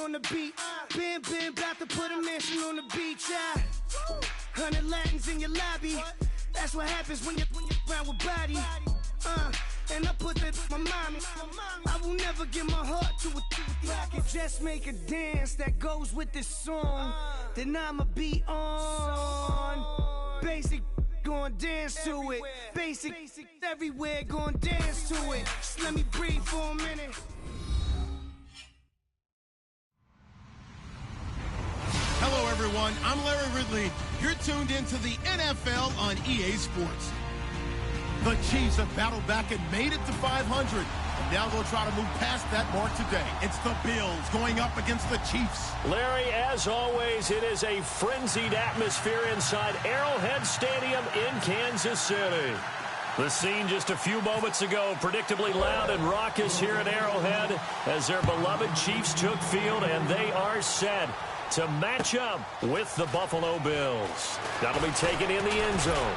on the beat. Bam, bam, about to put a mansion on the beach. 100 Latins in your lobby. That's what happens when you're around with body. And I put that my mommy. I will never give my heart to a I can just make a dance that goes with this song. Then I'ma be on. Basic, gon' dance to it. Basic, everywhere, gon' dance to it. Just let me breathe for a minute. Hello, everyone. I'm Larry Ridley. You're tuned into the NFL on EA Sports. The Chiefs have battled back and made it to 500. And now they'll try to move past that mark today. It's the Bills going up against the Chiefs. Larry, as always, it is a frenzied atmosphere inside Arrowhead Stadium in Kansas City. The scene just a few moments ago, predictably loud and raucous here at Arrowhead as their beloved Chiefs took field, and they are set to match up with the Buffalo Bills. That'll be taken in the end zone.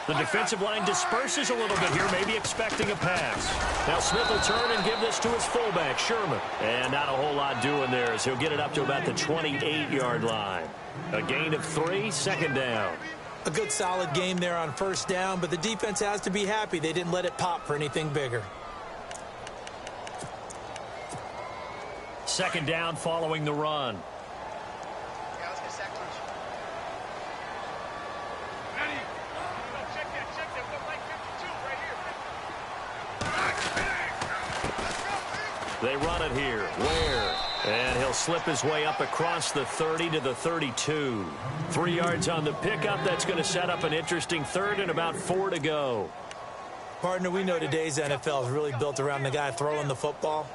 The defensive line disperses a little bit here, maybe expecting a pass. Now Smith will turn and give this to his fullback, Sherman. And not a whole lot doing there as he'll get it up to about the 28-yard line. A gain of 3, second down. A good solid game there on first down, but the defense has to be happy they didn't let it pop for anything bigger. Second down following the run. They run it here. Ware. And he'll slip his way up across the 30 to the 32. 3 yards on the pickup. That's going to set up an interesting third and about 4 to go. Partner, we know today's NFL is really built around the guy throwing the football.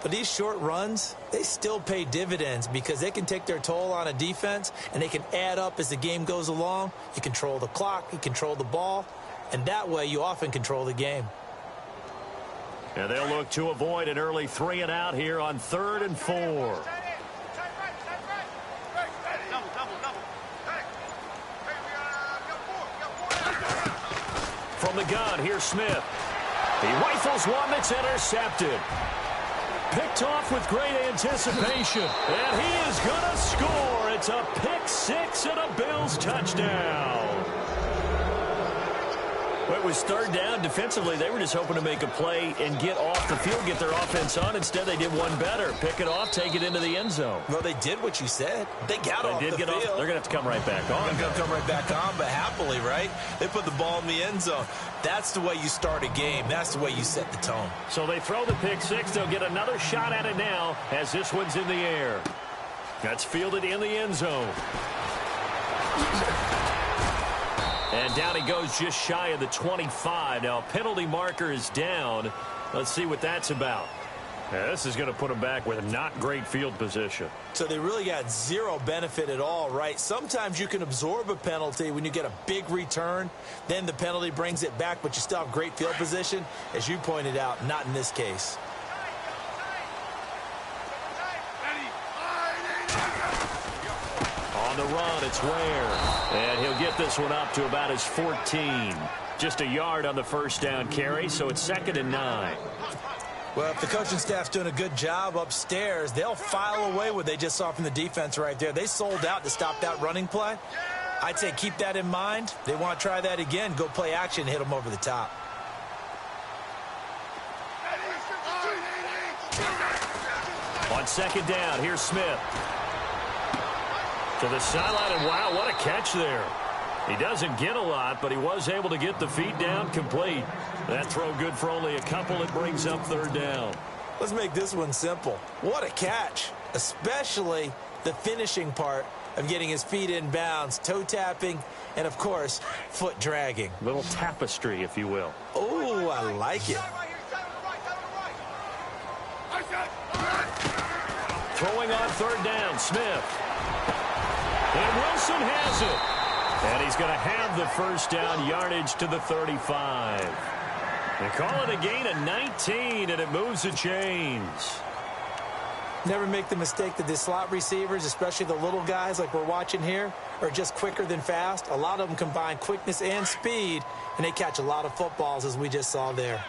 But these short runs, they still pay dividends because they can take their toll on a defense and they can add up as the game goes along. You control the clock, you control the ball, and that way you often control the game. And they'll look to avoid an early 3 and out here on 3rd and 4. From the gun, here's Smith. He rifles one that's intercepted. Picked off with great anticipation. And he is going to score. It's a pick 6 and a Bills touchdown. Well, it was 3rd down. Defensively, they were just hoping to make a play and get off the field, get their offense on. Instead, they did one better. Pick it off, take it into the end zone. Well, they did what you said. They got off the field. They're going to have to come right back on. They're going to come right back on, but happily, right? They put the ball in the end zone. That's the way you start a game. That's the way you set the tone. So they throw the pick 6. They'll get another shot at it now as this one's in the air. That's fielded in the end zone. And down he goes just shy of the 25. Now, penalty marker is down. Let's see what that's about. Yeah, this is going to put him back with not great field position. So they really got zero benefit at all, right? Sometimes you can absorb a penalty when you get a big return. Then the penalty brings it back, but you still have great field position. As you pointed out, not in this case. On the run, it's Ware. And he'll get this one up to about his 14. Just a yard on the first down carry, so it's 2nd and 9. Well, if the coaching staff's doing a good job upstairs, they'll file away what they just saw from the defense right there. They sold out to stop that running play. I'd say keep that in mind. They want to try that again. Go play action, hit them over the top. On 2nd down, here's Smith. To the sideline, and wow, what a catch there. He doesn't get a lot, but he was able to get the feet down complete. That throw good for only a couple. It brings up 3rd down. Let's make this one simple. What a catch, especially the finishing part of getting his feet in bounds, toe tapping, and, of course, foot dragging. Little tapestry, if you will. Oh, I like it. Throwing on 3rd down, Smith. And Wilson has it. And he's going to have the first down, yardage to the 35. They call it a gain of 19, and it moves the chains. Never make the mistake that the slot receivers, especially the little guys like we're watching here, are just quicker than fast. A lot of them combine quickness and speed, and they catch a lot of footballs, as we just saw there.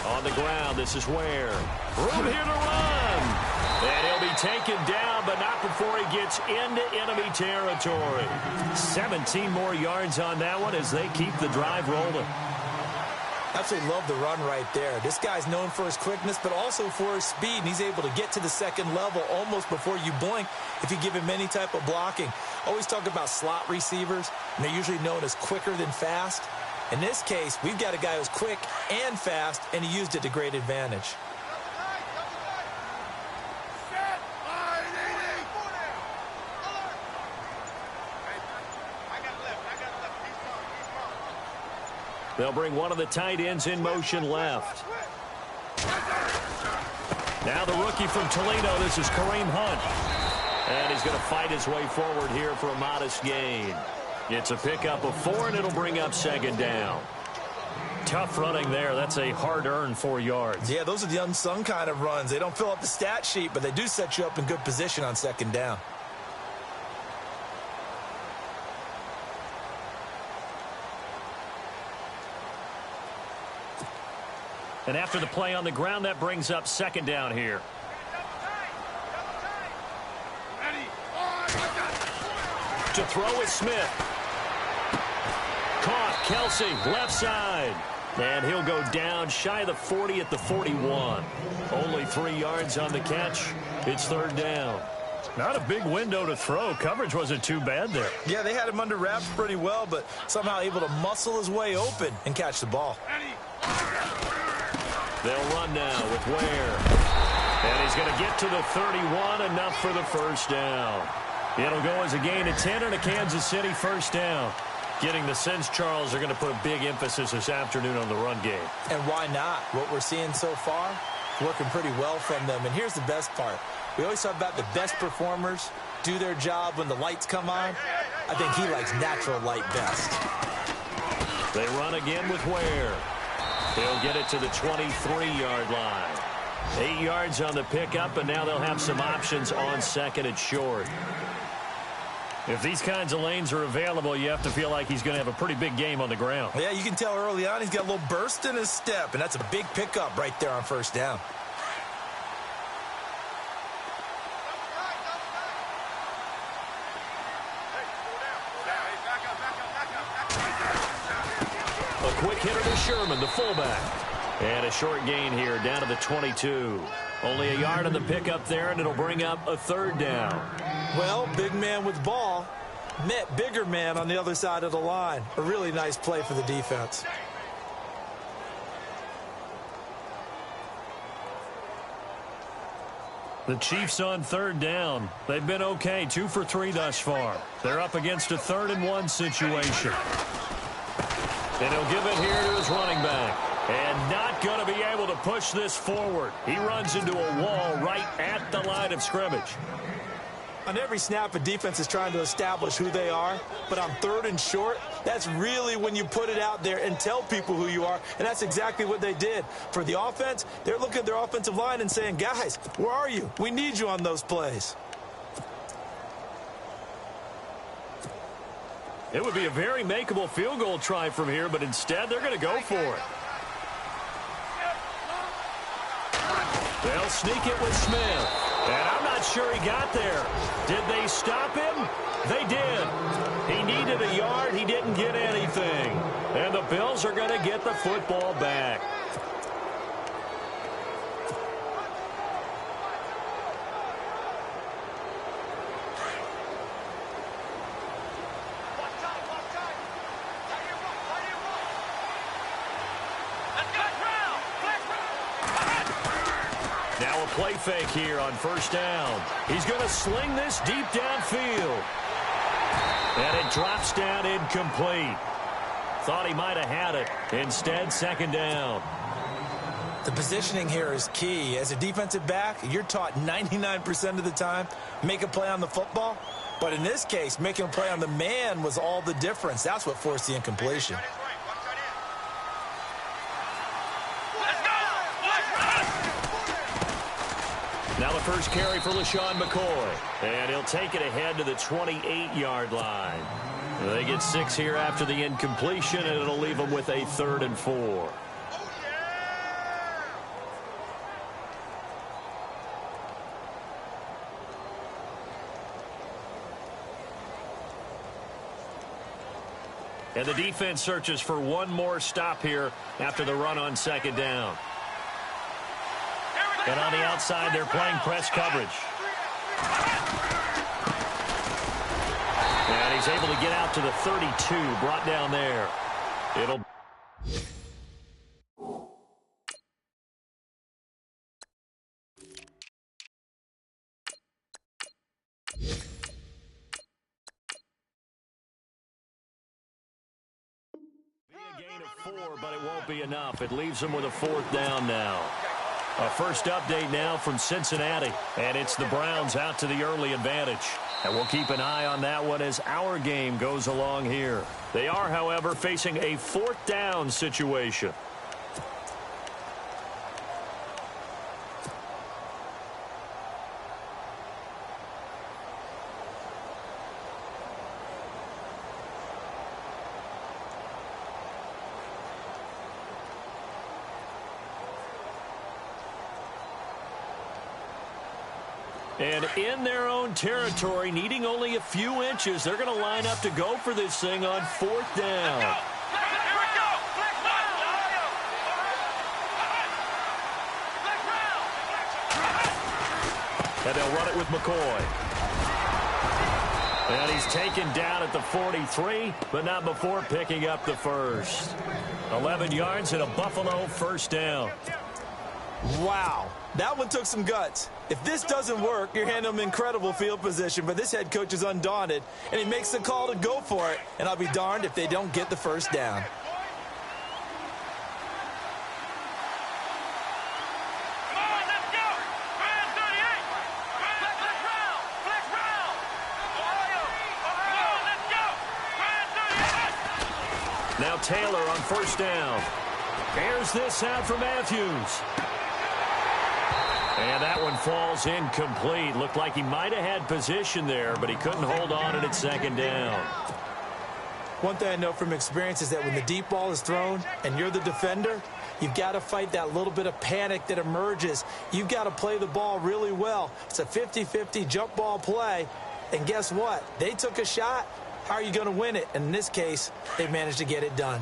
On the ground, this is Ware. Room here to run. And he'll be taken down, but not before he gets into enemy territory. 17 more yards on that one as they keep the drive rolling. Absolutely love the run right there. This guy's known for his quickness, but also for his speed. And he's able to get to the second level almost before you blink if you give him any type of blocking. Always talk about slot receivers, and they're usually known as quicker than fast. In this case, we've got a guy who's quick and fast, and he used it to great advantage. They'll bring one of the tight ends in motion left. Now the rookie from Toledo, this is Kareem Hunt. And he's going to fight his way forward here for a modest gain. It's a pickup of 4, and it'll bring up second down. Tough running there. That's a hard-earned 4 yards. Yeah, those are the unsung kind of runs. They don't fill up the stat sheet, but they do set you up in good position on second down. And after the play on the ground, that brings up second down here. To throw is Smith. Caught, Kelsey, left side. And he'll go down shy of the 40 at the 41. Only 3 yards on the catch. It's third down. Not a big window to throw. Coverage wasn't too bad there. Yeah, they had him under wraps pretty well, but somehow able to muscle his way open and catch the ball. They'll run now with Ware. And he's going to get to the 31, enough for the first down. It'll go as a gain of 10 and a Kansas City first down. Getting the sense, Charles, are going to put a big emphasis this afternoon on the run game. And why not? What we're seeing so far, working pretty well from them. And here's the best part. We always talk about the best performers do their job when the lights come on. I think he likes natural light best. They run again with Ware. He'll get it to the 23-yard line. 8 yards on the pickup, and now they'll have some options on second and short. If these kinds of lanes are available, you have to feel like he's going to have a pretty big game on the ground. Yeah, you can tell early on he's got a little burst in his step, and that's a big pickup right there on first down. A quick hitter to Sherman, the fullback. And a short gain here down to the 22. Only a yard on the pickup there, and it'll bring up a third down. Well, big man with ball met bigger man on the other side of the line. A really nice play for the defense. The Chiefs on third down. They've been okay, 2 for 3 thus far. They're up against a 3rd-and-1 situation. And he'll give it here to his running back. And not going to be able to push this forward. He runs into a wall right at the line of scrimmage. On every snap, a defense is trying to establish who they are. But on 3rd and short, that's really when you put it out there and tell people who you are. And that's exactly what they did. For the offense, they're looking at their offensive line and saying, guys, where are you? We need you on those plays. It would be a very makeable field goal try from here, but instead they're going to go for it. They'll sneak it with Smith. And I'm not sure he got there. Did they stop him? They did. He needed a yard. He didn't get anything. And the Bills are going to get the football back. Now a play fake here on first down. He's going to sling this deep downfield. And it drops down incomplete. Thought he might have had it. Instead, second down. The positioning here is key. As a defensive back, you're taught 99% of the time, make a play on the football. But in this case, making a play on the man was all the difference. That's what forced the incompletion. Now the first carry for LaShawn McCoy. And he'll take it ahead to the 28-yard line. They get 6 here after the incompletion, and it'll leave them with a 3rd and 4. And the defense searches for one more stop here after the run on 2nd down. And on the outside, they're playing press coverage. And he's able to get out to the 32, brought down there. It'll... gain of 4, but it won't be enough. It leaves them with a 4th down now. A first update now from Cincinnati, and it's the Browns out to the early advantage. And we'll keep an eye on that one as our game goes along here. They are, however, facing a 4th down situation. And in their own territory, needing only a few inches, they're going to line up to go for this thing on 4th down. And they'll run it with McCoy. And he's taken down at the 43, but not before picking up the first. 11 yards and a Buffalo 1st down. Wow, that one took some guts. If this doesn't work, you're handing them incredible field position, but this head coach is undaunted, and he makes the call to go for it, and I'll be darned if they don't get the 1st down. Now Taylor on 1st down. Here's this out for Matthews. And that one falls incomplete. Looked like he might have had position there, but he couldn't hold on at 2nd down. One thing I know from experience is that when the deep ball is thrown and you're the defender, you've got to fight that little bit of panic that emerges. You've got to play the ball really well. It's a 50-50 jump ball play. And guess what? They took a shot. How are you going to win it? And in this case, they managed to get it done.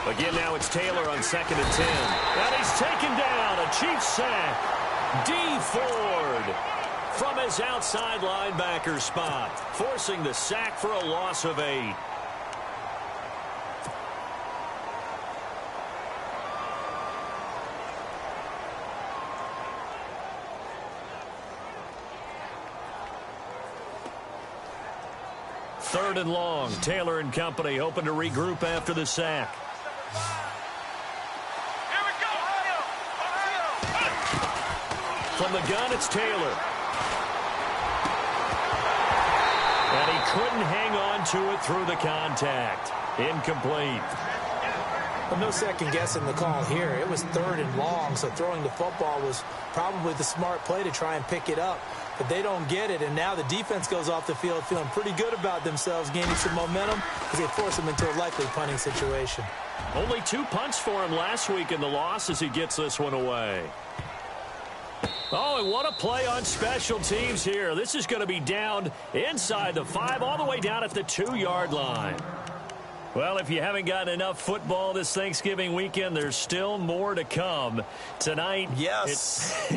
Again, now it's Taylor on 2nd and 10. And he's taken down. A Chiefs sack. D. Ford from his outside linebacker spot, forcing the sack for a loss of 8. Third and long. Taylor and company hoping to regroup after the sack. From the gun, it's Taylor. And he couldn't hang on to it through the contact. Incomplete. Well, no second guessing the call here. It was 3rd and long, so throwing the football was probably the smart play to try and pick it up. But they don't get it, and now the defense goes off the field feeling pretty good about themselves, gaining some momentum as they force them into a likely punting situation. Only 2 punts for him last week in the loss as he gets this one away. Oh, and what a play on special teams here. This is going to be down inside the 5, all the way down at the 2-yard line. Well, if you haven't gotten enough football this Thanksgiving weekend, there's still more to come. Tonight, yes,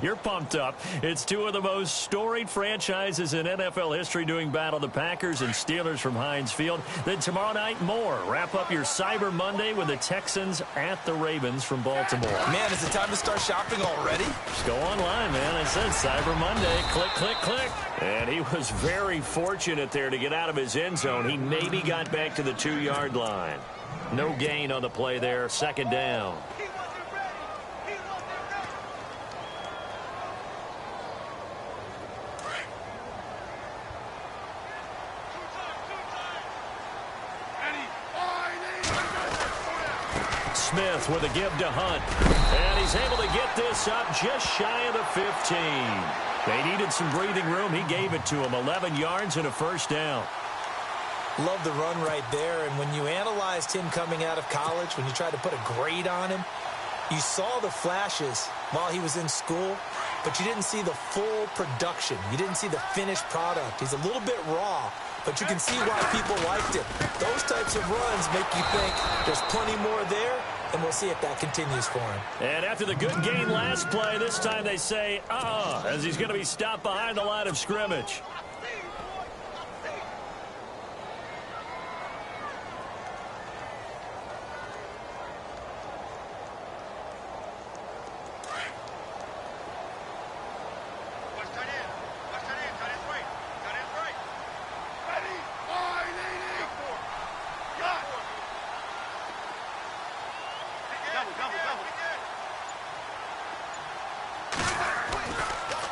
you're pumped up. It's two of the most storied franchises in NFL history doing battle, the Packers and Steelers from Heinz Field. Then tomorrow night, more. Wrap up your Cyber Monday with the Texans at the Ravens from Baltimore. Man, is it time to start shopping already? Just go online, man. I said Cyber Monday. Click, click, click. And he was very fortunate there to get out of his end zone. He maybe got back to the 2-yard line. No gain on the play there. Second down. Smith with a give to Hunt. And he's able to get this up just shy of the 15. They needed some breathing room. He gave it to him. 11 yards and a first down. Love the run right there. And when you analyzed him coming out of college, when you tried to put a grade on him, you saw the flashes while he was in school, but you didn't see the full production. You didn't see the finished product. He's a little bit raw, but you can see why people liked him. Those types of runs make you think there's plenty more there, and we'll see if that continues for him. And after the good gain last play, this time they say, as he's going to be stopped behind the line of scrimmage.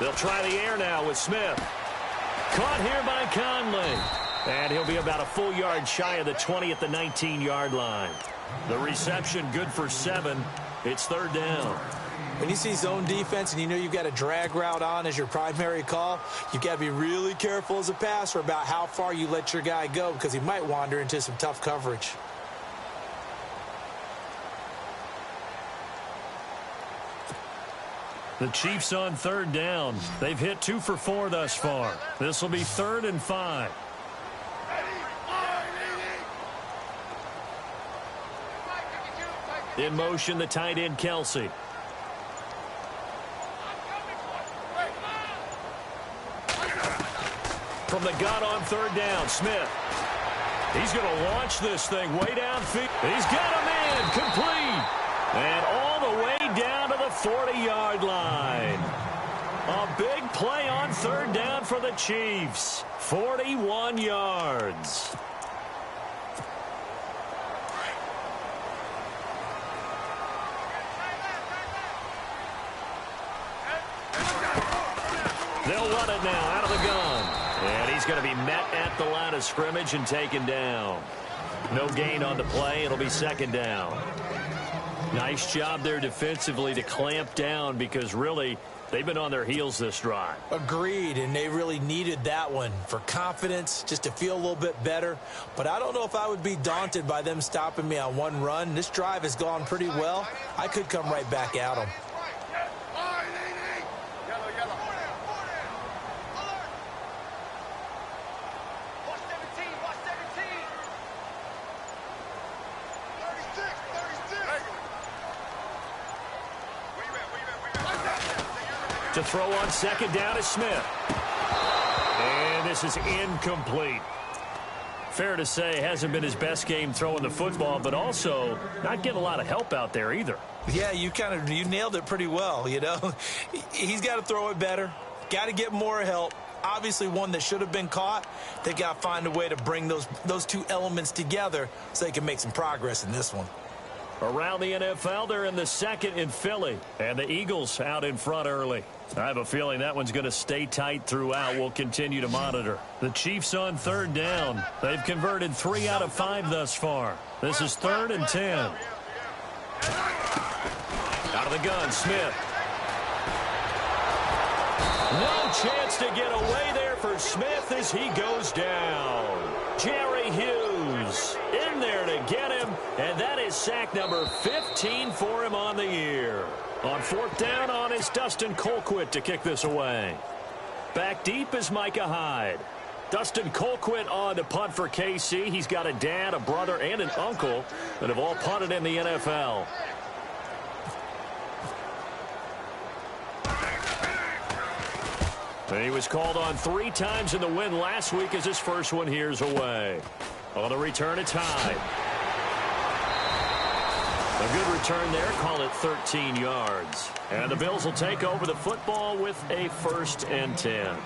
They'll try the air now with Smith. Caught here by Conley. And he'll be about a full yard shy of the 20 at the 19-yard line. The reception good for 7. It's third down. When you see zone defense and you know you've got a drag route on as your primary call, you've got to be really careful as a passer about how far you let your guy go because he might wander into some tough coverage. The Chiefs on third down. They've hit 2 for 4 thus far. This will be 3rd and 5. In motion, the tight end, Kelsey. From the gun on third down, Smith. He's going to launch this thing way downfield. He's got a man complete. And all the way down to the 40-yard line. A big play on third down for the Chiefs. 41 yards. They'll run it now out of the gun. And he's going to be met at the line of scrimmage and taken down. No gain on the play. It'll be second down. Nice job there defensively to clamp down because really they've been on their heels this drive. Agreed, and they really needed that one for confidence, just to feel a little bit better. But I don't know if I would be daunted by them stopping me on one run. This drive has gone pretty well. I could come right back at them. To throw on second down is Smith. And this is incomplete. Fair to say, hasn't been his best game throwing the football, but also not getting a lot of help out there either. Yeah, you nailed it pretty well, you know. He's got to throw it better. Got to get more help. Obviously one that should have been caught. They got to find a way to bring those two elements together so they can make some progress in this one. Around the NFL, they're in the second in Philly, and the Eagles out in front early. I have a feeling that one's going to stay tight throughout. We'll continue to monitor. The Chiefs on third down. They've converted 3 out of 5 thus far. This is 3rd and 10. Out of the gun, Smith. No chance to get away there for Smith as he goes down. Jerry Hughes in there to get him, and that is sack number 15 for him on the year. On fourth down is Dustin Colquitt to kick this away. Back deep is Micah Hyde. Dustin Colquitt on to punt for KC. He's got a dad, a brother, and an uncle that have all punted in the NFL. And he was called on 3 times in the win last week as his first one here's away. On the return, it's Hyde. A good return there, call it 13 yards. And the Bills will take over the football with a 1st and 10.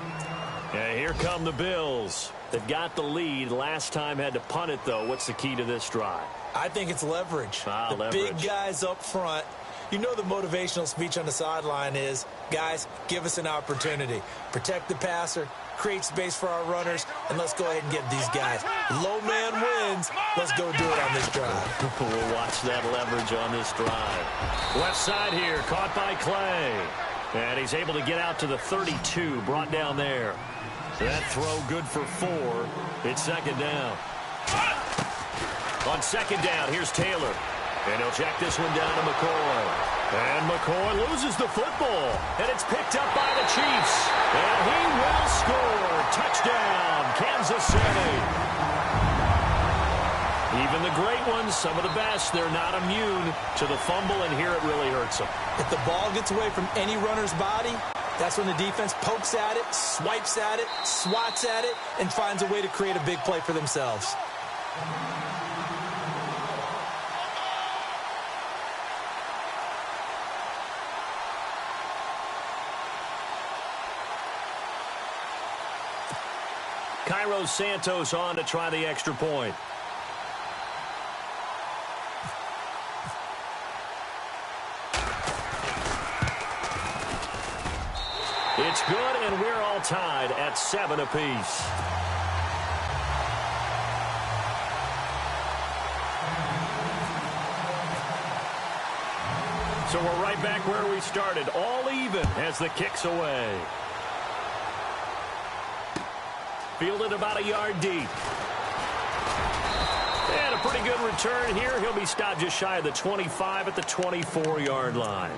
And here come the Bills. They've got the lead. Last time had to punt it, though. What's the key to this drive? I think it's leverage. Leverage. Big guys up front. You know the motivational speech on the sideline is, guys, give us an opportunity. Protect the passer, create space for our runners, and let's go ahead and get these guys. Low man wins. Let's go do it on this drive. We'll watch that leverage on this drive. Left side here, caught by Clay. And he's able to get out to the 32, brought down there. That throw good for 4. It's 2nd down. On 2nd down, here's Taylor. And he'll check this one down to McCoy. And McCoy loses the football. And it's picked up by the Chiefs. And he will score. Touchdown, Kansas City. Even the great ones, some of the best, they're not immune to the fumble, and here it really hurts them. If the ball gets away from any runner's body, that's when the defense pokes at it, swipes at it, swats at it, and finds a way to create a big play for themselves. Cairo Santos on to try the extra point. It's good, and we're all tied at 7 apiece. So we're right back where we started, all even as the kick's away. Fielded about a yard deep. And a pretty good return here. He'll be stopped just shy of the 25 at the 24-yard line.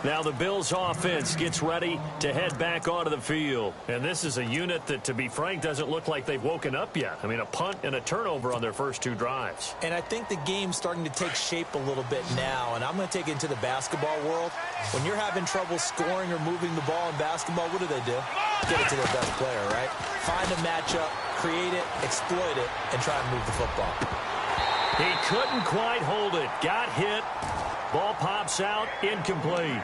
Now the Bills offense gets ready to head back onto the field. And this is a unit that, to be frank, doesn't look like they've woken up yet. I mean, a punt and a turnover on their first 2 drives. And I think the game's starting to take shape a little bit now. And I'm going to take it into the basketball world. When you're having trouble scoring or moving the ball in basketball, what do? Get it to their best player, right? Find a matchup, create it, exploit it, and try and move the football. He couldn't quite hold it. Got hit. Ball pops out, incomplete.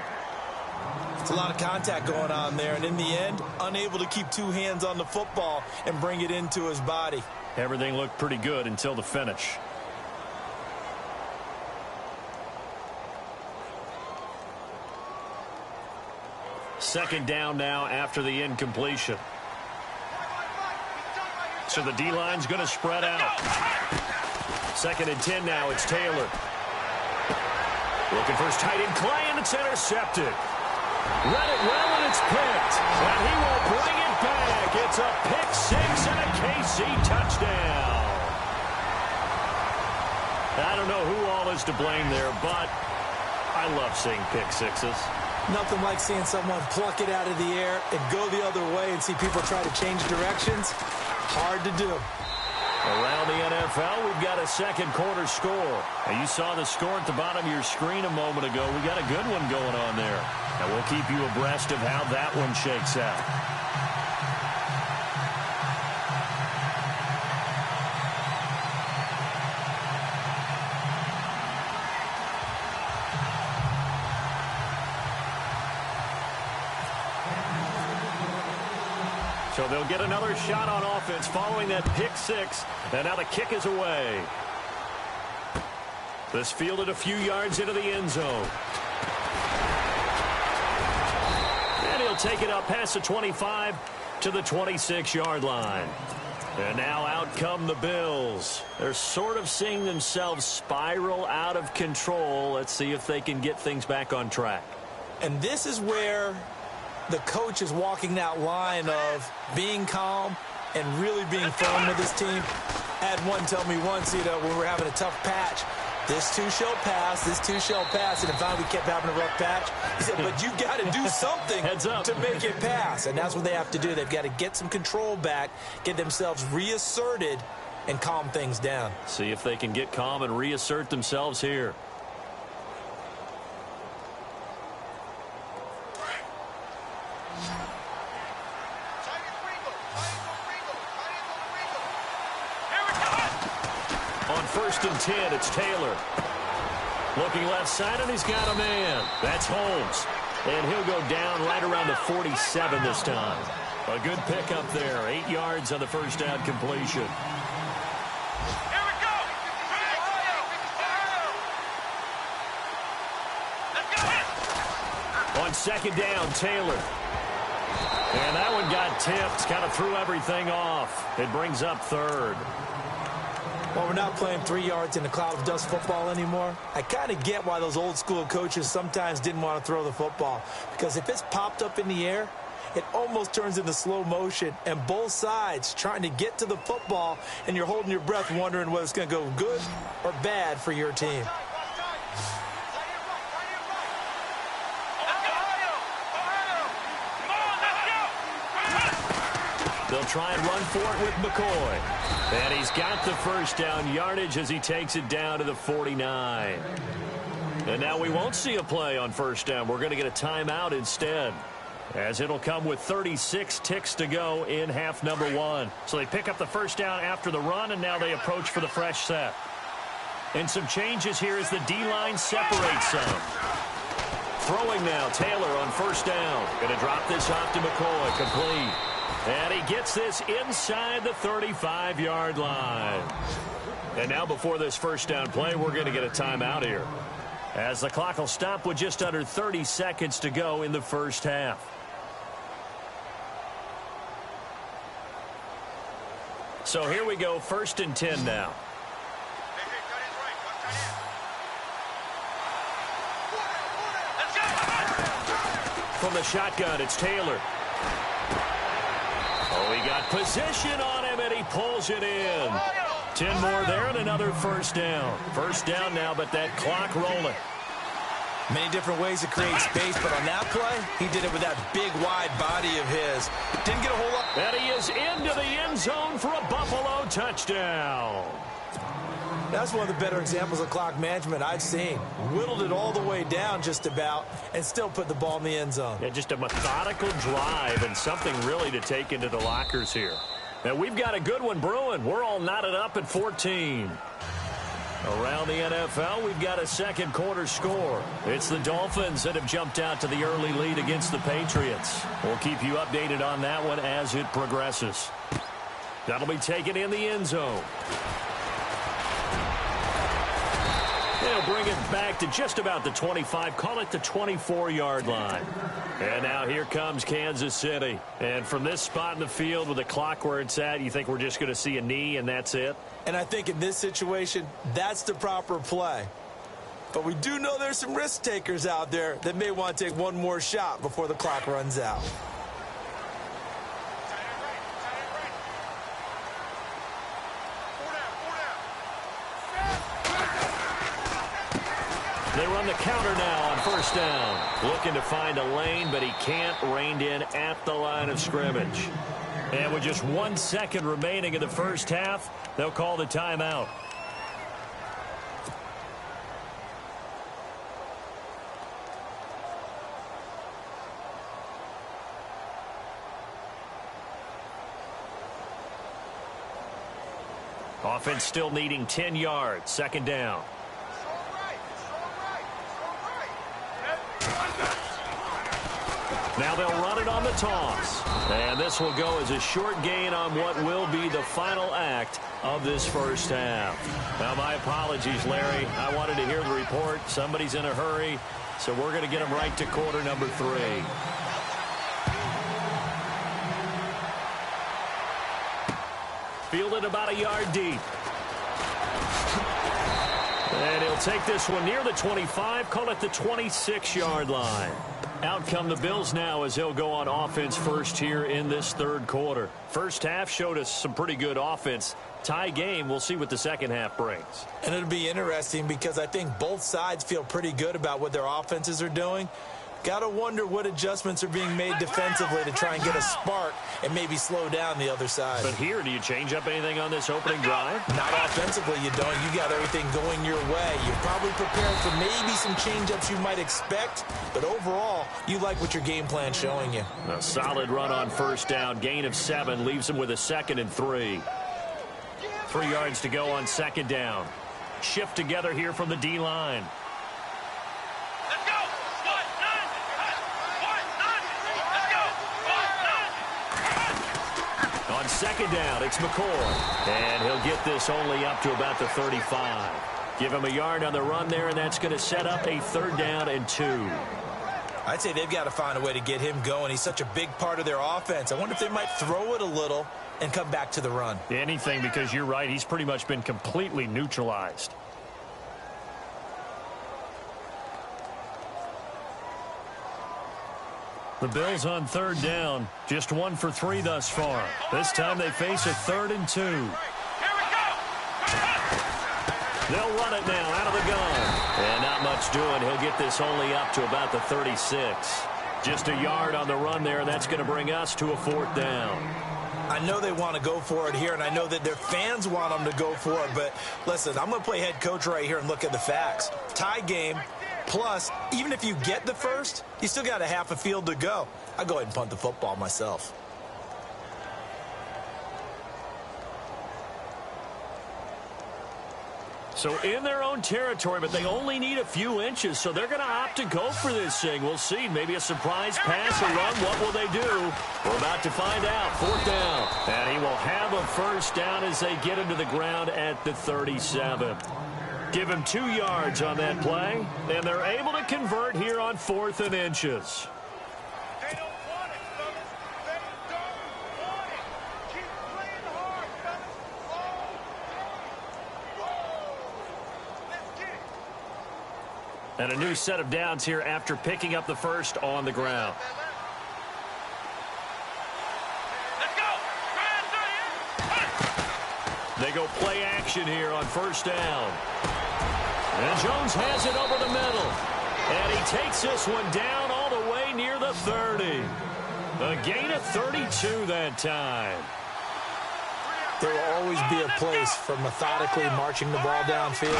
It's a lot of contact going on there, and in the end, unable to keep 2 hands on the football and bring it into his body. Everything looked pretty good until the finish. Second down now after the incompletion. So the D-line's going to spread out. 2nd and 10 now. It's Taylor. Looking for his tight end, Clay, and it's intercepted. Read it well, and it's picked. And he will bring it back. It's a pick 6 and a KC touchdown. I don't know who all is to blame there, but I love seeing pick 6s. Nothing like seeing someone pluck it out of the air and go the other way and see people try to change directions. Hard to do. Around the NFL, we've got a second quarter score. Now, you saw the score at the bottom of your screen a moment ago. We got a good one going on there. And we'll keep you abreast of how that one shakes out. So they'll get another shot on offense following that pick 6. And now the kick is away. This fielded a few yards into the end zone. And he'll take it up past the 25 to the 26-yard line. And now out come the Bills. They're sort of seeing themselves spiral out of control. Let's see if they can get things back on track. And this is where the coach is walking that line of being calm and really being firm with his team. I had one tell me once, when we're having a tough patch, This too shall pass. This too shall pass. And finally, we kept having a rough patch. He said, but you've got to do something to make it pass. And that's what they have to do. They've got to get some control back, get themselves reasserted, and calm things down. See if they can get calm and reassert themselves here. On 1st and 10, it's Taylor. Looking left side, and he's got a man. That's Holmes. And he'll go down right around the 47 this time. A good pickup there. 8 yards on the first down completion. Here we go. Let's go. On 2nd down, Taylor. And that one got tipped. Kind of threw everything off. It brings up 3rd. Well, we're not playing 3 yards in a cloud of dust football anymore. I kind of get why those old school coaches sometimes didn't want to throw the football. Because if it's popped up in the air, it almost turns into slow motion. And both sides trying to get to the football, and you're holding your breath wondering whether it's going to go good or bad for your team. They'll try and run for it with McCoy. And he's got the first down yardage as he takes it down to the 49. And now we won't see a play on 1st down. We're going to get a timeout instead, as it'll come with 36 ticks to go in half number 1. So they pick up the first down after the run, and now they approach for the fresh set. And some changes here as the D-line separates some. Throwing now, Taylor on 1st down. Going to drop this off to McCoy, complete. And he gets this inside the 35-yard line. And now before this first down play, we're going to get a timeout here, as the clock will stop with just under 30 seconds to go in the first half. So here we go, 1st and 10 now. From the shotgun, it's Taylor. Oh, he got position on him, and he pulls it in. 10 more there and another first down. First down now, but that clock rolling. Many different ways to create space, but on that play, he did it with that big, wide body of his. Didn't get a whole lot. And he is into the end zone for a Buffalo touchdown. That's one of the better examples of clock management I've seen. Whittled it all the way down just about and still put the ball in the end zone. Yeah, just a methodical drive and something really to take into the lockers here. Now we've got a good one brewing. We're all knotted up at 14. Around the NFL, we've got a second quarter score. It's the Dolphins that have jumped out to the early lead against the Patriots. We'll keep you updated on that one as it progresses. That'll be taken in the end zone. They'll bring it back to just about the 25, call it the 24-yard line. And now here comes Kansas City. And from this spot in the field with the clock where it's at, you think we're just going to see a knee and that's it? And I think in this situation, that's the proper play. But we do know there's some risk takers out there that may want to take one more shot before the clock runs out. They run the counter now on first down. Looking to find a lane, but he can't. Reined in at the line of scrimmage. And with just 1 second remaining in the first half, they'll call the timeout. Offense still needing 10 yards. 2nd down. Now they'll run it on the toss. And this will go as a short gain on what will be the final act of this first half. Now, my apologies, Larry. I wanted to hear the report. Somebody's in a hurry, so we're going to get them right to quarter number 3. Fielded about a yard deep. And he'll take this one near the 25, call it the 26-yard line. Out come the Bills now as they'll go on offense first here in this third quarter. First half showed us some pretty good offense. Tie game. We'll see what the second half brings. And it'll be interesting because I think both sides feel pretty good about what their offenses are doing. Got to wonder what adjustments are being made defensively to try and get a spark and maybe slow down the other side. But here, do you change up anything on this opening drive? Not offensively, you don't. You got everything going your way. You're probably prepared for maybe some change-ups you might expect, but overall, you like what your game plan's showing you. A solid run on first down. Gain of 7 leaves him with a 2nd and 3. 3 yards to go on second down. Shift together here from the D-line. On second down, it's McCoy. And he'll get this only up to about the 35. Give him a yard on the run there, and that's going to set up a 3rd down and 2. I'd say they've got to find a way to get him going. He's such a big part of their offense. I wonder if they might throw it a little and come back to the run. Anything, because you're right. He's pretty much been completely neutralized. The Bills on 3rd down, just 1 for 3 thus far. This time they face a 3rd and 2. Here we go! They'll run it now out of the gun. And not much doing. He'll get this only up to about the 36. Just a yard on the run there, and that's going to bring us to a 4th down. I know they want to go for it here, and I know that their fans want them to go for it, but listen, I'm going to play head coach right here and look at the facts. Tie game. Plus, even if you get the first, you still got a half a field to go. I'll go ahead and punt the football myself. So in their own territory, but they only need a few inches, so they're going to opt to go for this thing. We'll see. Maybe a surprise pass or run. What will they do? We're about to find out. 4th down. And he will have a 1st down as they get him to the ground at the 37. Give him 2 yards on that play, and they're able to convert here on 4th and inches. They don't want it, fellas. They don't want it. Keep playing hard, fellas. Let's get it. And a new set of downs here after picking up the first on the ground. Let's go. They go play action here on 1st down. And Jones has it over the middle. And he takes this one down all the way near the 30. A gain of 32 that time. There will always be a place for methodically marching the ball downfield.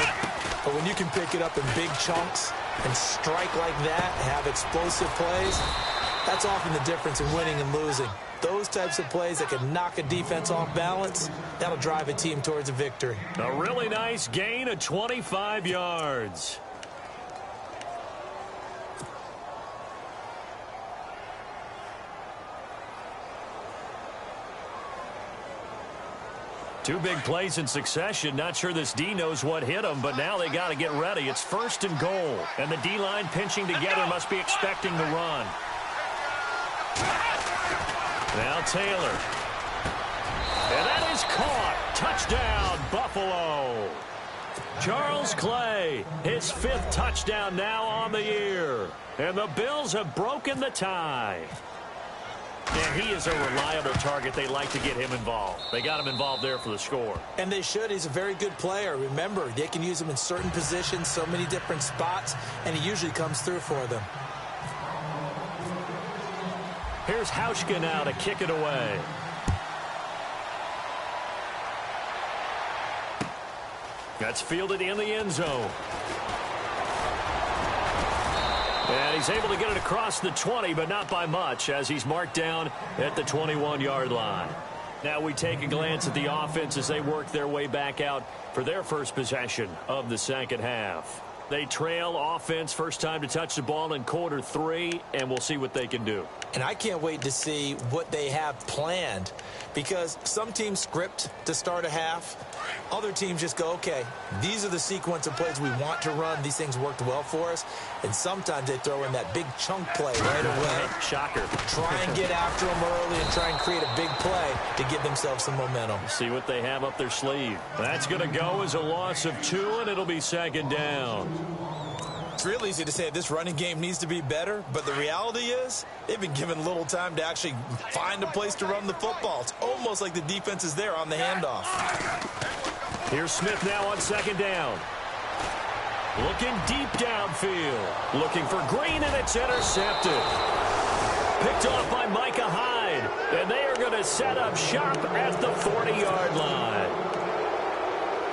But when you can pick it up in big chunks and strike like that, have explosive plays, that's often the difference in winning and losing. Those types of plays that can knock a defense off balance, that'll drive a team towards a victory. A really nice gain of 25 yards. Two big plays in succession. Not sure this D knows what hit them, but now they got to get ready. It's 1st and goal, and the D-line pinching together must be expecting the run. Now Taylor. And that is caught. Touchdown, Buffalo. Charles Clay, his 5th touchdown now on the year. And the Bills have broken the tie. And he is a reliable target. They like to get him involved. They got him involved there for the score. And they should. He's a very good player. Remember, they can use him in certain positions, so many different spots, and he usually comes through for them. Here's Hauschka now to kick it away. That's fielded in the end zone. And he's able to get it across the 20, but not by much, as he's marked down at the 21-yard line. Now we take a glance at the offense as they work their way back out for their first possession of the second half. They trail offense, first time to touch the ball in quarter 3, and we'll see what they can do. And I can't wait to see what they have planned, because some teams script to start a half. Other teams just go, okay, these are the sequence of plays we want to run. These things worked well for us. And sometimes they throw in that big chunk play right away. Shocker. Try and get after them early and try and create a big play to give themselves some momentum. See what they have up their sleeve. That's going to go as a loss of 2, and it'll be 2nd down. It's real easy to say this running game needs to be better, but the reality is they've been given little time to actually find a place to run the football. It's almost like the defense is there on the handoff. Here's Smith now on second down. Looking deep downfield. Looking for Green, and it's intercepted. Picked off by Micah Hyde. And they are going to set up shop at the 40-yard line.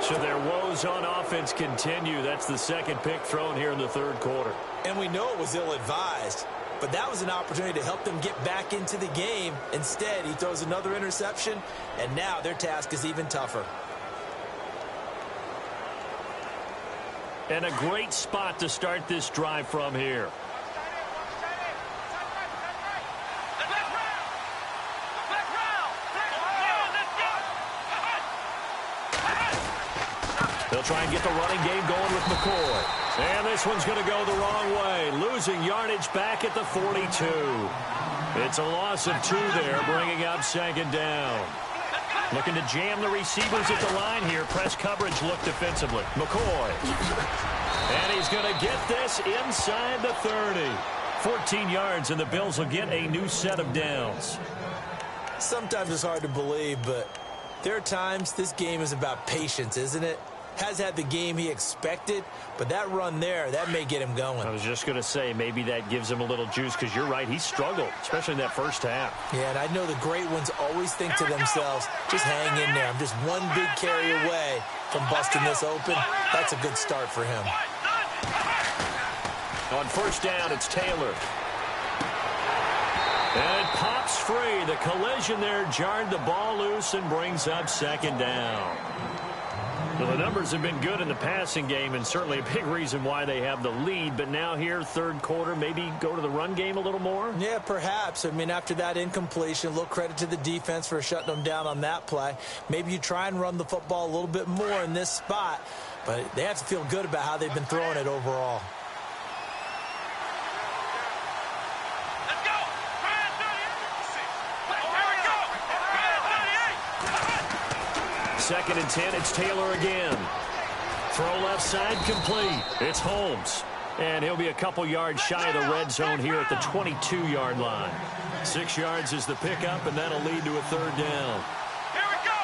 So their woes on offense continue. That's the second pick thrown here in the third quarter. And we know it was ill-advised, but that was an opportunity to help them get back into the game. Instead, he throws another interception, and now their task is even tougher. And a great spot to start this drive from here. They'll try and get the running game going with McCoy. And this one's going to go the wrong way. Losing yardage back at the 42. It's a loss of 2 there, bringing up second down. Looking to jam the receivers at the line here. Press coverage look defensively. McCoy. And he's going to get this inside the 30. 14 yards, and the Bills will get a new set of downs. Sometimes it's hard to believe, but there are times this game is about patience, isn't it? Has had the game he expected, but that run there, that may get him going. I was just going to say, maybe that gives him a little juice, because you're right, he struggled, especially in that first half. Yeah, and I know the great ones always think to themselves, just hang in there. I'm just one big carry away from busting this open. That's a good start for him. On first down, it's Taylor. And it pops free. The collision there jarred the ball loose and brings up second down. Well, the numbers have been good in the passing game, and certainly a big reason why they have the lead. But now here, third quarter, maybe go to the run game a little more? Yeah, perhaps. I mean, after that incompletion, a little credit to the defense for shutting them down on that play. Maybe you try and run the football a little bit more in this spot, but they have to feel good about how they've been throwing it overall. Second and 10, it's Taylor again. Throw left side, complete. It's Holmes. And he'll be a couple yards shy of the red zone here at the 22-yard line. 6 yards is the pickup, and that'll lead to a third down. Here we go.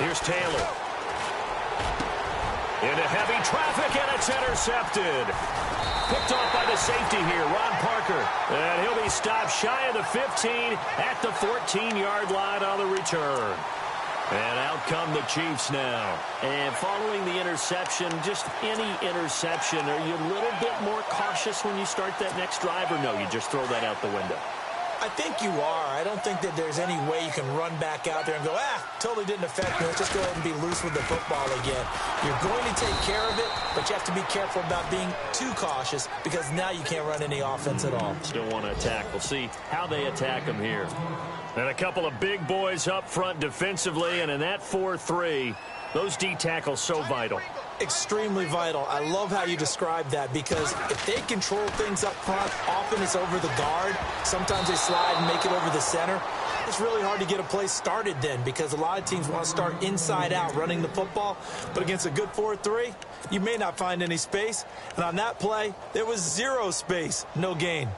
Here's Taylor. Into heavy traffic, and it's intercepted. Picked off by the safety here, Ron Parker. And he'll be stopped shy of the 15 at the 14-yard line on the return. And out come the Chiefs now. And following the interception, just any interception, are you a little bit more cautious when you start that next drive, or no, you just throw that out the window? I think you are. I don't think that there's any way you can run back out there and go, totally didn't affect me. Let's just go ahead and be loose with the football again. You're going to take care of it, but you have to be careful about being too cautious, because now you can't run any offense at all. Still want to attack. We'll see how they attack them here. And a couple of big boys up front defensively, and in that 4-3, those D tackles so vital. Extremely vital. I love how you describe that, because if they control things up front, often it's over the guard. Sometimes they slide and make it over the center. It's really hard to get a play started then, because a lot of teams want to start inside out running the football. But against a good 4-3, you may not find any space. And on that play, there was 0 space, no gain.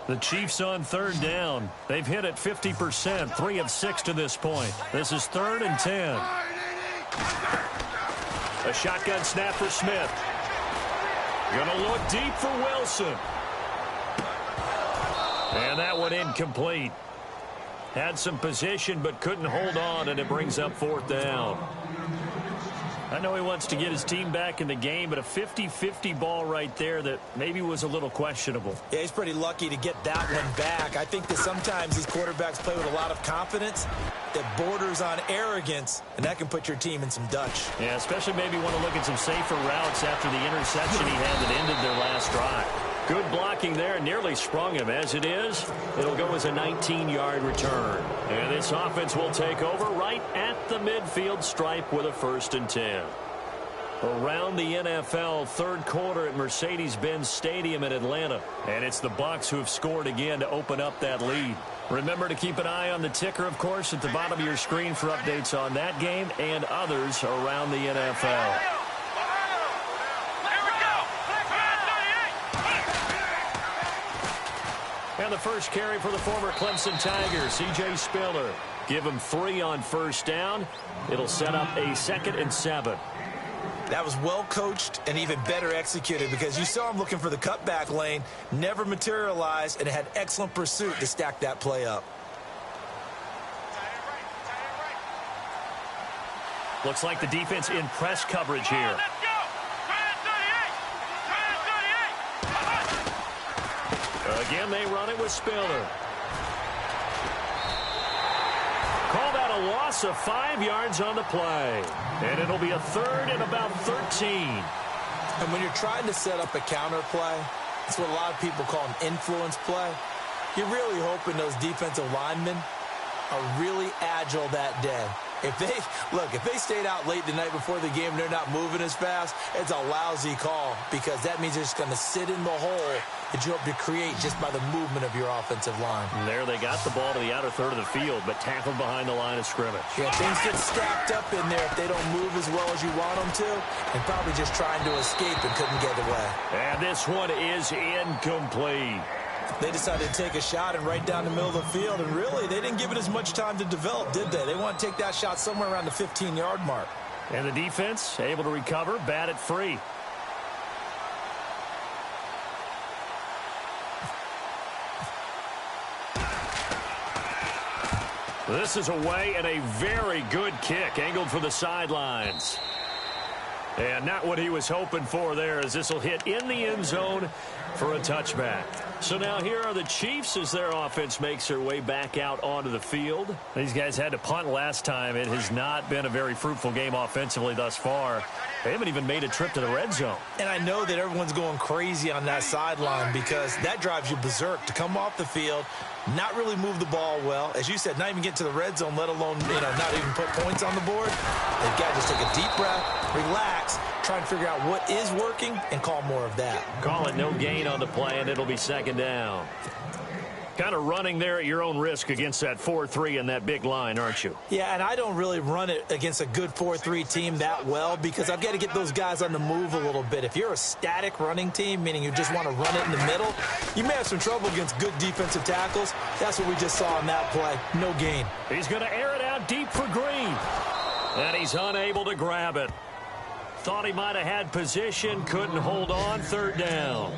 The Chiefs on third down. They've hit it 50%, 3 of 6 to this point. This is 3rd and 10. A shotgun snap for Smith. Gonna look deep for Wilson. And that one incomplete. Had some position but couldn't hold on, and it brings up 4th down. I know he wants to get his team back in the game, but a 50-50 ball right there that maybe was a little questionable. Yeah, he's pretty lucky to get that one back. I think that sometimes these quarterbacks play with a lot of confidence that borders on arrogance, and that can put your team in some Dutch. Yeah, especially maybe want to look at some safer routes after the interception he had that ended their last drive. Good blocking there, nearly sprung him. As it is, it'll go as a 19-yard return. And this offense will take over right at the midfield stripe with a 1st and 10. Around the NFL, third quarter at Mercedes-Benz Stadium in Atlanta. And it's the Bucs who have scored again to open up that lead. Remember to keep an eye on the ticker, of course, at the bottom of your screen for updates on that game and others around the NFL. And the first carry for the former Clemson Tiger, C.J. Spiller. Give him 3 on first down. It'll set up a 2nd and 7. That was well coached and even better executed because you saw him looking for the cutback lane, never materialized, and had excellent pursuit to stack that play up. Looks like the defense in press coverage here. Again, they run it with Spiller. Called out a loss of 5 yards on the play. And it'll be a 3rd and about 13. And when you're trying to set up a counter play, it's what a lot of people call an influence play. You're really hoping those defensive linemen are really agile that day. If they stayed out late the night before the game and they're not moving as fast, it's a lousy call because that means they're just going to sit in the hole that you hope to create just by the movement of your offensive line. And there they got the ball to the outer third of the field, but tackled behind the line of scrimmage. Yeah, things get stacked up in there if they don't move as well as you want them to, and probably just trying to escape and couldn't get away. And this one is incomplete. They decided to take a shot and right down the middle of the field, and really, they didn't give it as much time to develop, did they? They want to take that shot somewhere around the 15-yard mark. And the defense able to recover, bat it free. This is away and a very good kick, angled for the sidelines. And not what he was hoping for there, as this will hit in the end zone for a touchback. So now here are the Chiefs as their offense makes their way back out onto the field. These guys had to punt last time. It has not been a very fruitful game offensively thus far. They haven't even made a trip to the red zone. And I know that everyone's going crazy on that sideline because that drives you berserk to come off the field, not really move the ball well. As you said, not even get to the red zone, let alone, not even put points on the board. They've got to just take a deep breath, relax, try and figure out what is working and call more of that. Call it no gain on the play, and it'll be 2nd down. Kind of running there at your own risk against that 4-3 and that big line, aren't you? Yeah, and I don't really run it against a good 4-3 team that well because I've got to get those guys on the move a little bit. If you're a static running team, meaning you just want to run it in the middle, you may have some trouble against good defensive tackles. That's what we just saw on that play. No gain. He's going to air it out deep for Green. And he's unable to grab it. Thought he might have had position, couldn't hold on, 3rd down.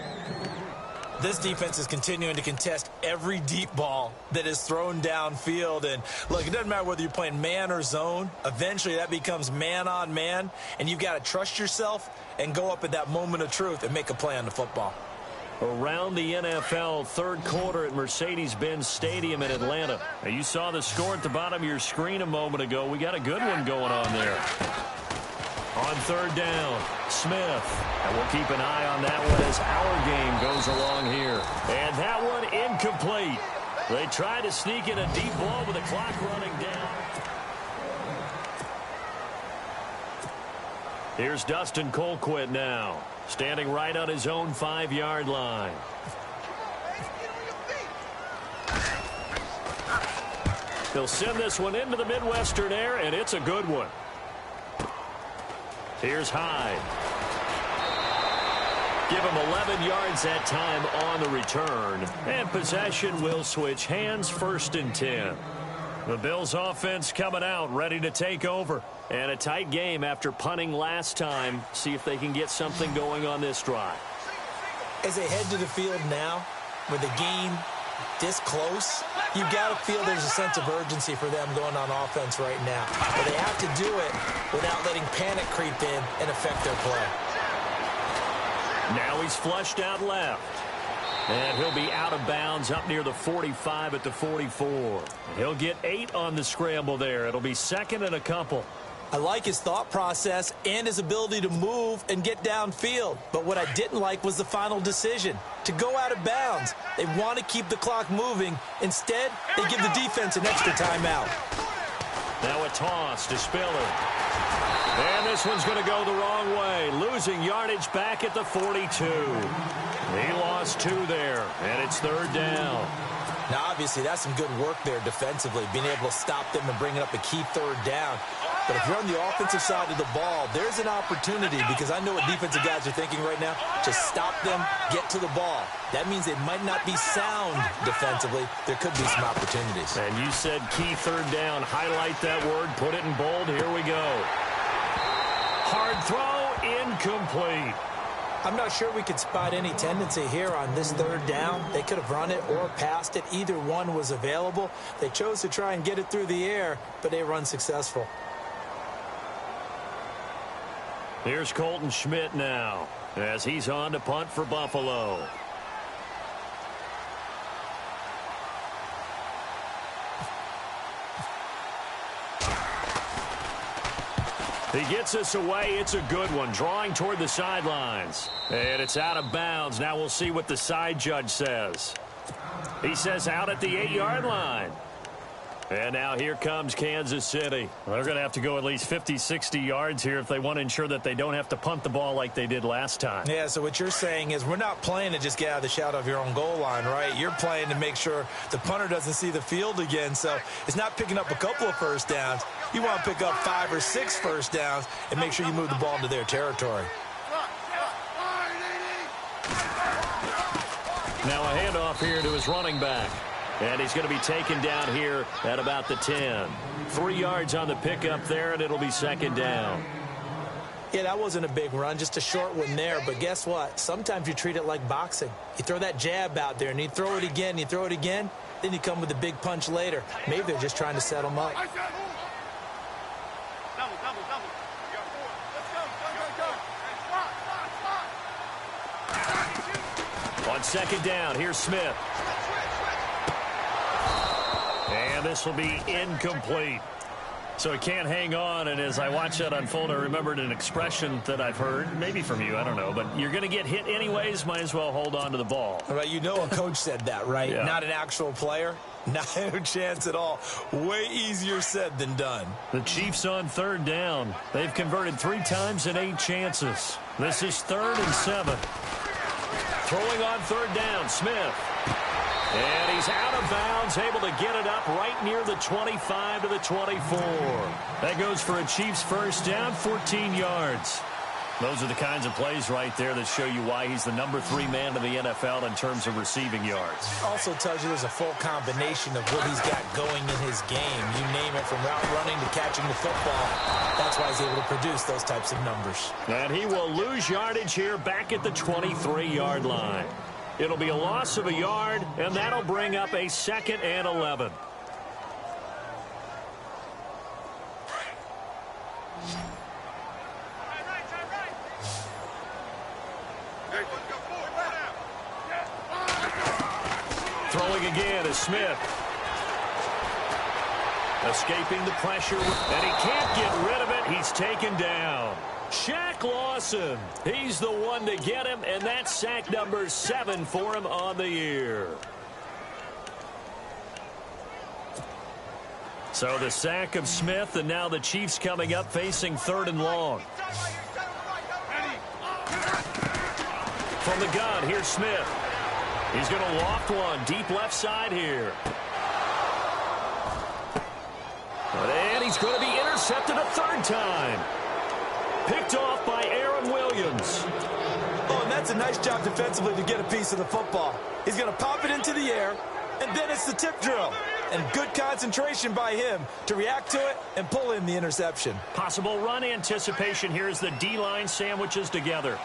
This defense is continuing to contest every deep ball that is thrown downfield. And, look, it doesn't matter whether you're playing man or zone. Eventually, that becomes man-on-man, and you've got to trust yourself and go up at that moment of truth and make a play on the football. Around the NFL, third quarter at Mercedes-Benz Stadium in Atlanta. Now, you saw the score at the bottom of your screen a moment ago. We got a good one going on there. On 3rd down, Smith. And we'll keep an eye on that one as our game goes along here. And that one incomplete. They try to sneak in a deep ball with the clock running down. Here's Dustin Colquitt now, standing right on his own 5-yard line. They'll send this one into the Midwestern air, and it's a good one. Here's Hyde. Give him 11 yards that time on the return. And possession will switch hands, 1st and 10. The Bills offense coming out, ready to take over. And a tight game after punting last time. See if they can get something going on this drive. As they head to the field now, with the game this close, you've got to feel there's a sense of urgency for them going on offense right now. But they have to do it without letting panic creep in and affect their play. Now he's flushed out left. And he'll be out of bounds up near the 45 at the 44. He'll get 8 on the scramble there. It'll be 2nd and a couple. I like his thought process and his ability to move and get downfield. But what I didn't like was the final decision, to go out of bounds. They want to keep the clock moving. Instead, they give the defense an extra timeout. Now a toss to Spiller. And this one's going to go the wrong way. Losing yardage back at the 42. He lost 2 there, and it's 3rd down. Now, obviously, that's some good work there defensively, being able to stop them and bringing up a key 3rd down. But if you're on the offensive side of the ball, there's an opportunity, because I know what defensive guys are thinking right now. Just stop them, get to the ball. That means they might not be sound defensively. There could be some opportunities. And you said key 3rd down. Highlight that word, put it in bold. Here we go. Hard throw, incomplete. I'm not sure we could spot any tendency here on this 3rd down. They could have run it or passed it. Either one was available. They chose to try and get it through the air, but they were unsuccessful. Here's Colton Schmidt now, as he's on to punt for Buffalo. He gets us away. It's a good one, drawing toward the sidelines. And it's out of bounds. Now we'll see what the side judge says. He says out at the 8-yard line. And now here comes Kansas City. Well, they're going to have to go at least 50, 60 yards here if they want to ensure that they don't have to punt the ball like they did last time. Yeah, so what you're saying is we're not playing to just get out of the shadow of your own goal line, right? You're playing to make sure the punter doesn't see the field again. So it's not picking up a couple of first downs. You want to pick up 5 or 6 first downs and make sure you move the ball into their territory. Now a handoff here to his running back. And he's going to be taken down here at about the 10. 3 yards on the pickup there, and it'll be 2nd down. Yeah, that wasn't a big run, just a short one there. But guess what? Sometimes you treat it like boxing. You throw that jab out there, and you throw it again, you throw it again, then you come with a big punch later. Maybe they're just trying to set him up. On 2nd down, here's Smith. And this will be incomplete. So he can't hang on, and as I watch that unfold, I remembered an expression that I've heard, maybe from you, I don't know, but you're going to get hit anyways, might as well hold on to the ball. All right, you know a coach said that, right? Yeah. Not an actual player. Not a chance at all. Way easier said than done. The Chiefs on 3rd down. They've converted 3 times in 8 chances. This is 3rd and 7. Throwing on 3rd down, Smith. And he's out of bounds, able to get it up right near the 25 to the 24. That goes for a Chiefs first down, 14 yards. Those are the kinds of plays right there that show you why he's the number 3 man in the NFL in terms of receiving yards. Also tells you there's a full combination of what he's got going in his game. You name it, from route running to catching the football. That's why he's able to produce those types of numbers. And he will lose yardage here back at the 23-yard line. It'll be a loss of a yard, and that'll bring up a 2nd and 11. Throwing again is Smith. Escaping the pressure, and he can't get rid of it. He's taken down. Shaq Lawson, he's the one to get him, and that's sack number 7 for him on the year. So the sack of Smith, and now the Chiefs coming up facing 3rd and long. From the gun, here's Smith. He's going to loft one deep left side here. And he's going to be intercepted a 3rd time. Picked off by Aaron Williams. Oh, and that's a nice job defensively to get a piece of the football. He's going to pop it into the air, and then it's the tip drill. And good concentration by him to react to it and pull in the interception. Possible run anticipation here as the D-line sandwiches together.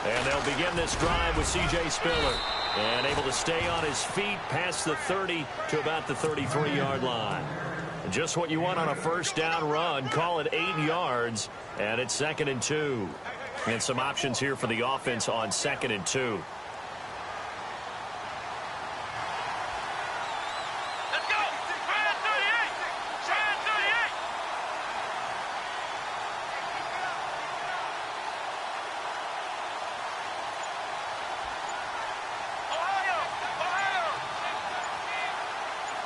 And they'll begin this drive with C.J. Spiller. And able to stay on his feet past the 30 to about the 33-yard line. Just what you want on a first down run. Call it 8 yards. And it's 2nd and 2. And some options here for the offense on 2nd and 2. Let's go! Try at 38! Try at 38! Ohio!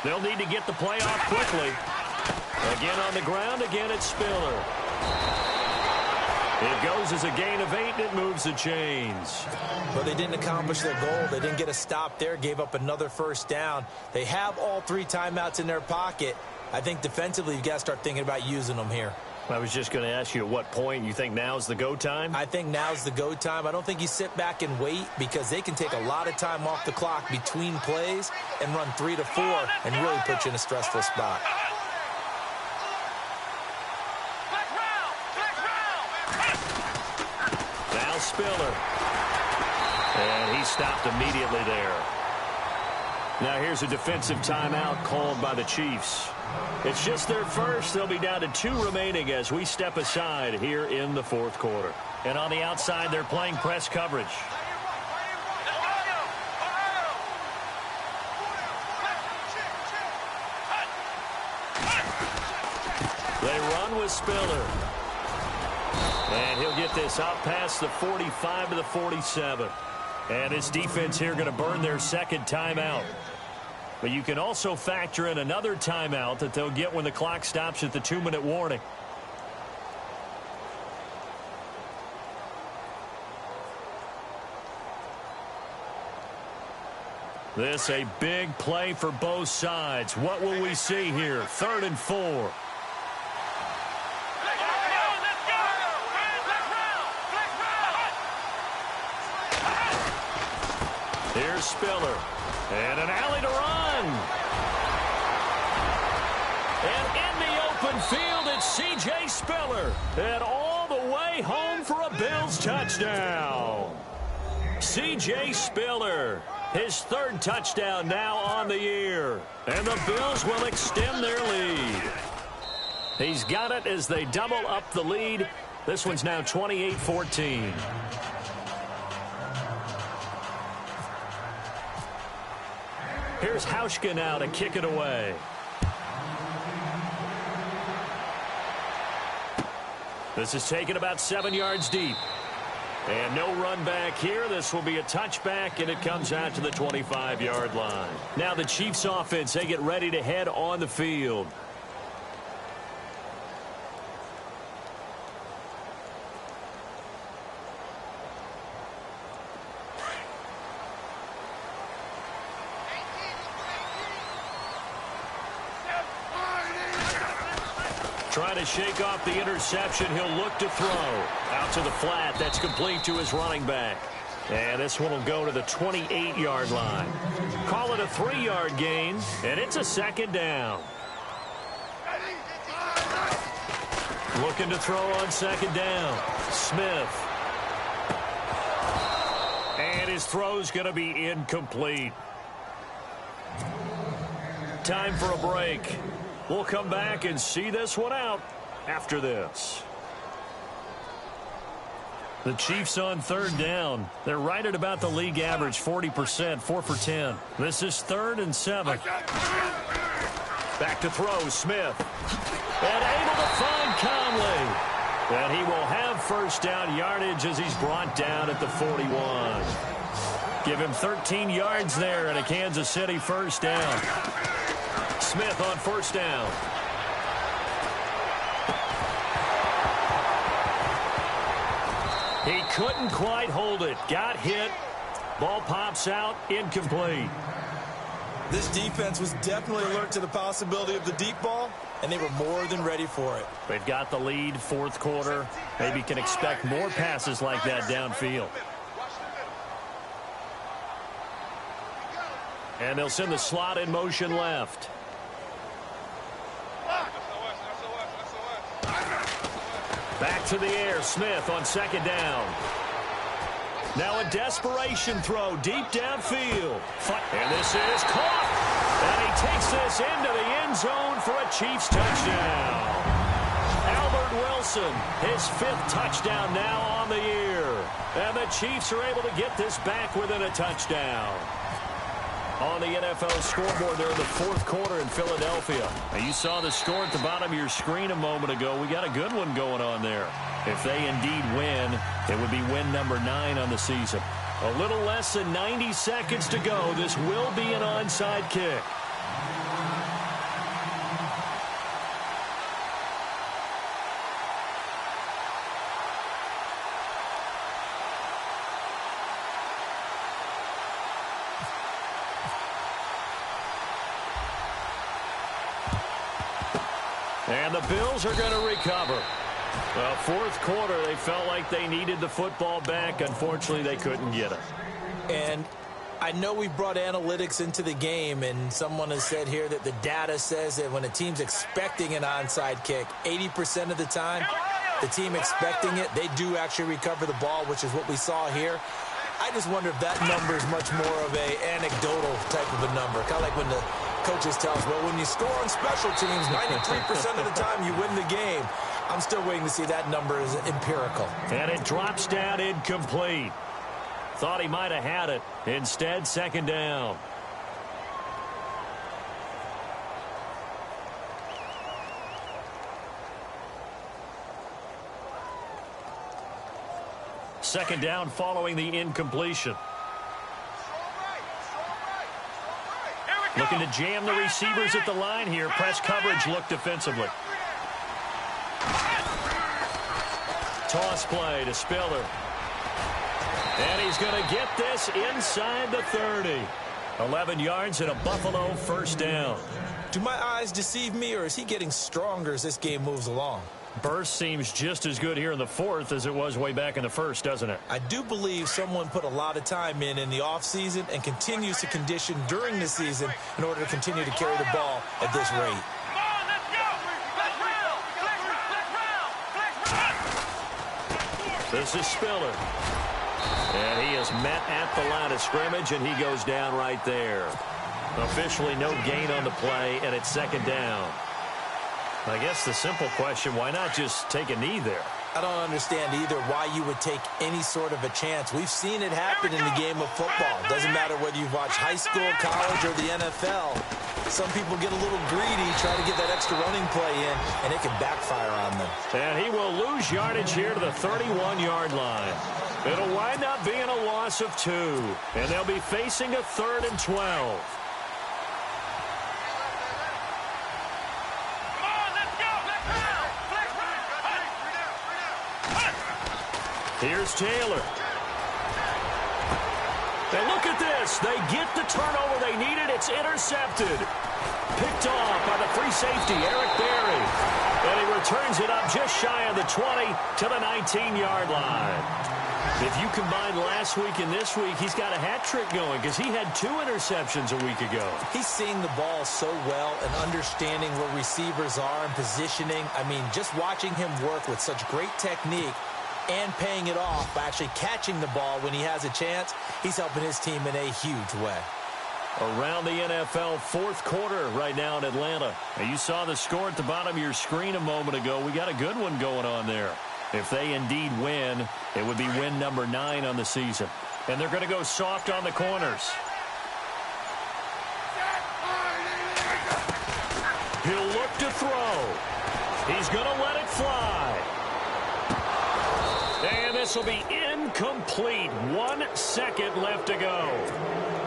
They'll need to get the play off quickly. Again on the ground. Again, it's Spiller. It goes as a gain of 8, and it moves the chains. Well, they didn't accomplish their goal. They didn't get a stop there, gave up another first down. They have all 3 timeouts in their pocket. I think defensively, you've got to start thinking about using them here. I was just going to ask you at what point you think now's the go time? I think now's the go time. I don't think you sit back and wait because they can take a lot of time off the clock between plays and run 3 to 4 and really put you in a stressful spot. Now Spiller. And he stopped immediately there. Now here's a defensive timeout called by the Chiefs. It's just their first. They'll be down to 2 remaining as we step aside here in the 4th quarter. And on the outside, they're playing press coverage. They run with Spiller. And he'll get this out past the 45 to the 47. And his defense here going to burn their second timeout. But you can also factor in another timeout that they'll get when the clock stops at the 2-minute warning. This a big play for both sides. What will we see here? 3rd and 4. Here's Spiller. And an alley to run. And in the open field, it's C.J. Spiller. And all the way home for a Bills touchdown. C.J. Spiller, his 3rd touchdown now on the year. And the Bills will extend their lead. He's got it as they double up the lead. This one's now 28-14. Here's Hauschka now to kick it away. This is taken about 7 yards deep. And no run back here. This will be a touchback, and it comes out to the 25-yard line. Now the Chiefs offense, they get ready to head on the field. Trying to shake off the interception. He'll look to throw. Out to the flat. That's complete to his running back. And this one will go to the 28-yard line. Call it a 3-yard gain, and it's a 2nd down. Looking to throw on 2nd down. Smith. And his throw's going to be incomplete. Time for a break. We'll come back and see this one out after this. The Chiefs on 3rd down. They're right at about the league average, 40%, 4 for 10. This is 3rd and 7. Back to throw, Smith. And able to find Conley. And he will have first down yardage as he's brought down at the 41. Give him 13 yards there and a Kansas City first down. Smith on first down. He couldn't quite hold it. Got hit. Ball pops out. Incomplete. This defense was definitely alert to the possibility of the deep ball, and they were more than ready for it. They've got the lead, 4th quarter. Maybe can expect more passes like that downfield. And they'll send the slot in motion left. Back to the air. Smith on 2nd down. Now a desperation throw deep downfield. And this is caught. And he takes this into the end zone for a Chiefs touchdown. Albert Wilson, his 5th touchdown now on the year. And the Chiefs are able to get this back within a touchdown. On the NFL scoreboard there in the 4th quarter in Philadelphia. Now you saw the score at the bottom of your screen a moment ago. We got a good one going on there. If they indeed win, it would be win number 9 on the season. A little less than 90 seconds to go. This will be an onside kick. And the Bills are going to recover. Well, fourth quarter, they felt like they needed the football back. Unfortunately, they couldn't get it. And I know we brought analytics into the game, and someone has said here that the data says that when a team's expecting an onside kick, 80% of the time, the team expecting it, they do actually recover the ball, which is what we saw here. I just wonder if that number is much more of a anecdotal type of a number. Kind of like when the coaches tell us, well, when you score on special teams, 93% of the time you win the game. I'm still waiting to see that number is empirical. And it drops down incomplete. Thought he might have had it. Instead, second down. Second down following the incompletion. Looking to jam the receivers at the line here. Press coverage look defensively. Toss play to Spiller. And he's going to get this inside the 30. 11 yards and a Buffalo first down. Do my eyes deceive me, or is he getting stronger as this game moves along? Burst seems just as good here in the fourth as it was way back in the first, doesn't it? I do believe someone put a lot of time in the offseason and continues to condition during the season in order to continue to carry the ball at this rate. This is Spiller. And he is met at the line of scrimmage, and he goes down right there. Officially no gain on the play, and it's second down. I guess the simple question, why not just take a knee there? I don't understand either why you would take any sort of a chance. We've seen it happen in the game of football. Doesn't matter whether you've watched high school, college, or the NFL. Some people get a little greedy, try to get that extra running play in, and it can backfire on them. And he will lose yardage here to the 31-yard line. It'll wind up being a loss of 2, and they'll be facing a 3rd and 12. Here's Taylor. And look at this. They get the turnover they needed. It's intercepted. Picked off by the free safety, Eric Berry. And he returns it up just shy of the 20 to the 19-yard line. If you combine last week and this week, he's got a hat trick going because he had 2 interceptions a week ago. He's seeing the ball so well and understanding where receivers are and positioning. I mean, just watching him work with such great technique and paying it off by actually catching the ball when he has a chance, he's helping his team in a huge way. Around the NFL fourth quarter right now in Atlanta. Now, you saw the score at the bottom of your screen a moment ago. We got a good one going on there. If they indeed win, it would be win number 9 on the season. And they're going to go soft on the corners. He'll look to throw. He's going to let it fly. And this will be incomplete. 1 second left to go.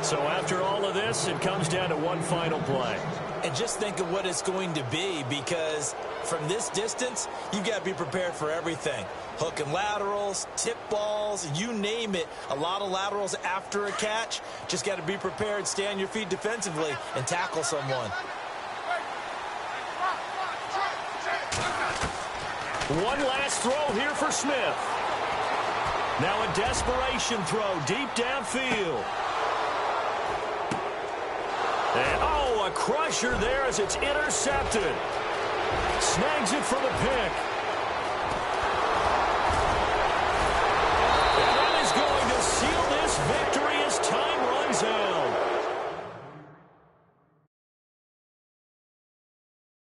So after all of this, it comes down to one final play. And just think of what it's going to be, because from this distance, you've got to be prepared for everything. Hook and laterals, tip balls, you name it. A lot of laterals after a catch. Just got to be prepared, stay on your feet defensively, and tackle someone. One last throw here for Smith. Now a desperation throw deep downfield. And, oh, a crusher there as it's intercepted. Snags it for the pick.